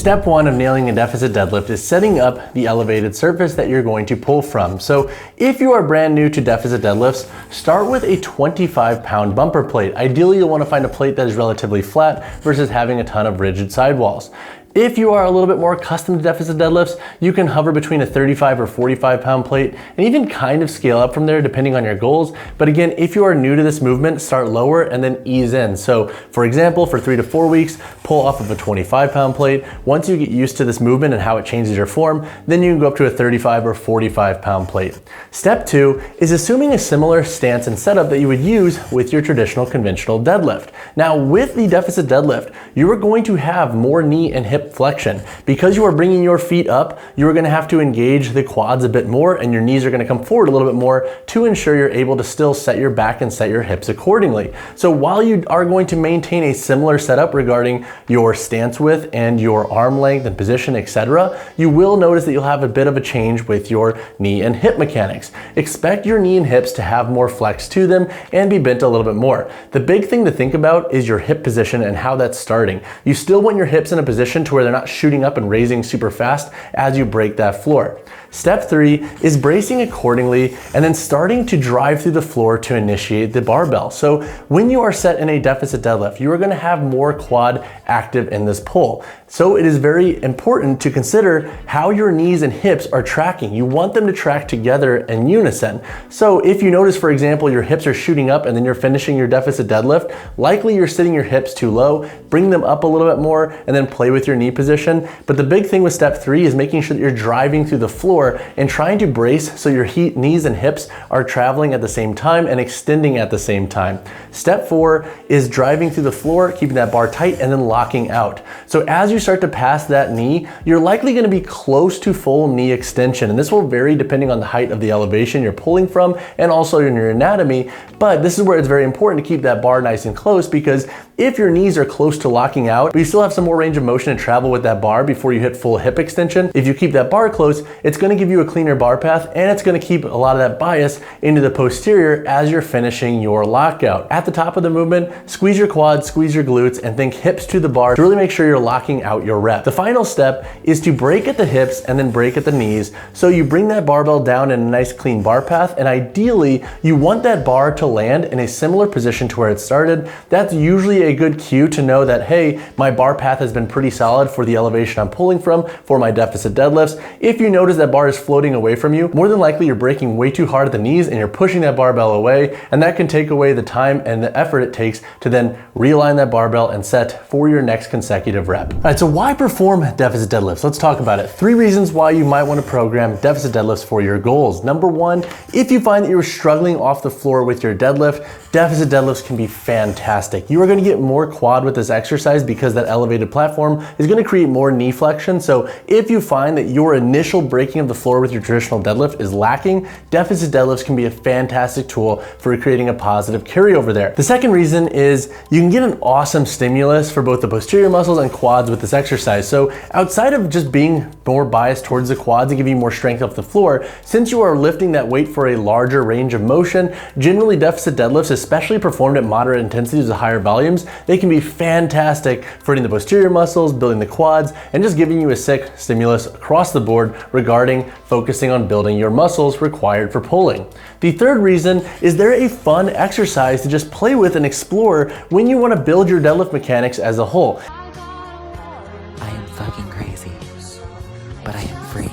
Step one of nailing a deficit deadlift is setting up the elevated surface that you're going to pull from. So if you are brand new to deficit deadlifts, start with a 25-pound bumper plate. Ideally, you'll want to find a plate that is relatively flat versus having a ton of rigid sidewalls. If you are a little bit more accustomed to deficit deadlifts, you can hover between a 35 or 45 pound plate and even kind of scale up from there depending on your goals. But again, if you are new to this movement, start lower and then ease in. So for example, for 3 to 4 weeks, pull off of a 25 pound plate. Once you get used to this movement and how it changes your form, then you can go up to a 35 or 45 pound plate. Step two is assuming a similar stance and setup that you would use with your traditional conventional deadlift. Now with the deficit deadlift, you are going to have more knee and hip flexion. Because you are bringing your feet up, you are going to have to engage the quads a bit more and your knees are going to come forward a little bit more to ensure you're able to still set your back and set your hips accordingly. So while you are going to maintain a similar setup regarding your stance width and your arm length and position, etc., you will notice that you'll have a bit of a change with your knee and hip mechanics. Expect your knee and hips to have more flex to them and be bent a little bit more. The big thing to think about is your hip position and how that's starting. You still want your hips in a position to where they're not shooting up and raising super fast as you break that floor. Step three is bracing accordingly and then starting to drive through the floor to initiate the barbell. So when you are set in a deficit deadlift, you are going to have more quad active in this pull. So it is very important to consider how your knees and hips are tracking. You want them to track together in unison. So if you notice, for example, your hips are shooting up and then you're finishing your deficit deadlift, likely you're sitting your hips too low, bring them up a little bit more and then play with your knee position. But the big thing with step three is making sure that you're driving through the floor and trying to brace so your knees and hips are traveling at the same time and extending at the same time. Step four is driving through the floor, keeping that bar tight and then locking out. So as you start to pass that knee, you're likely going to be close to full knee extension. And this will vary depending on the height of the elevation you're pulling from and also in your anatomy. But this is where it's very important to keep that bar nice and close, because if your knees are close to locking out, but you still have some more range of motion to travel with that bar before you hit full hip extension, if you keep that bar close, it's going to give you a cleaner bar path and it's going to keep a lot of that bias into the posterior as you're finishing your lockout. At the top of the movement, squeeze your quads, squeeze your glutes, and think hips to the bar to really make sure you're locking out your rep. The final step is to break at the hips and then break at the knees. So you bring that barbell down in a nice clean bar path, and ideally you want that bar to land in a similar position to where it started. That's usually a good cue to know that, hey, my bar path has been pretty solid for the elevation I'm pulling from for my deficit deadlifts. If you notice that bar is floating away from you, more than likely you're breaking way too hard at the knees and you're pushing that barbell away, and that can take away the time and the effort it takes to then realign that barbell and set for your next consecutive rep. All right, so why perform deficit deadlifts? Let's talk about it. 3 reasons why you might want to program deficit deadlifts for your goals. Number one, if you find that you're struggling off the floor with your deadlift, deficit deadlifts can be fantastic. You are going to get more quad with this exercise because that elevated platform is going to create more knee flexion. So if you find that your initial breaking of the floor with your traditional deadlift is lacking, deficit deadlifts can be a fantastic tool for creating a positive carryover there. The second reason is you can get an awesome stimulus for both the posterior muscles and quads with this exercise. So outside of just being more biased towards the quads and giving you more strength off the floor, since you are lifting that weight for a larger range of motion, generally deficit deadlifts, especially performed at moderate intensities with higher volumes, they can be fantastic for hitting the posterior muscles, building the quads, and just giving you a sick stimulus across the board regarding focusing on building your muscles required for pulling. The third reason is they're a fun exercise to just play with and explore when you want to build your deadlift mechanics as a whole. I am fucking crazy, but I am free.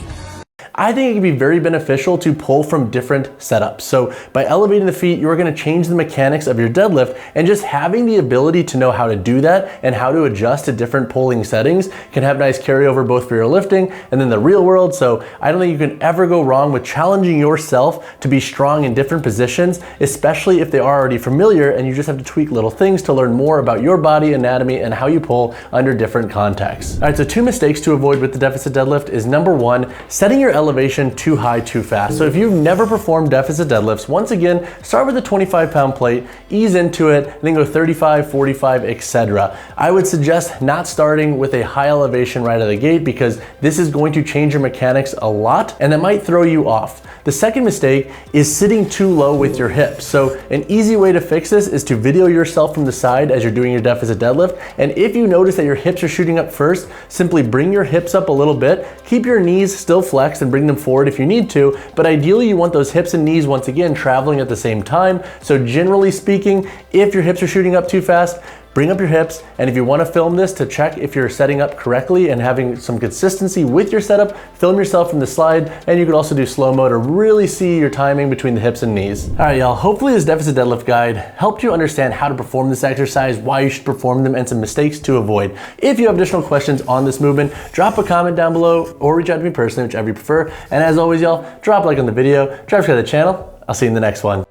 I think it can be very beneficial to pull from different setups. So by elevating the feet, you're going to change the mechanics of your deadlift, and just having the ability to know how to do that and how to adjust to different pulling settings can have nice carryover both for your lifting and then the real world. So I don't think you can ever go wrong with challenging yourself to be strong in different positions, especially if they are already familiar and you just have to tweak little things to learn more about your body anatomy and how you pull under different contexts. All right, so 2 mistakes to avoid with the deficit deadlift is number 1, setting your elevation too high too fast. So if you've never performed deficit deadlifts, once again, start with a 25-pound plate, ease into it, and then go 35, 45, etc. I would suggest not starting with a high elevation right out of the gate because this is going to change your mechanics a lot and that might throw you off. The second mistake is sitting too low with your hips. So an easy way to fix this is to video yourself from the side as you're doing your deficit deadlift. And if you notice that your hips are shooting up first, simply bring your hips up a little bit, keep your knees still flexed and bring them forward if you need to, but ideally you want those hips and knees once again traveling at the same time. So generally speaking, if your hips are shooting up too fast, bring up your hips, and if you want to film this to check if you're setting up correctly and having some consistency with your setup, film yourself from the slide, and you could also do slow-mo to really see your timing between the hips and knees. All right, y'all, hopefully this deficit deadlift guide helped you understand how to perform this exercise, why you should perform them, and some mistakes to avoid. If you have additional questions on this movement, drop a comment down below or reach out to me personally, whichever you prefer. And as always, y'all, drop a like on the video, subscribe to the channel. I'll see you in the next one.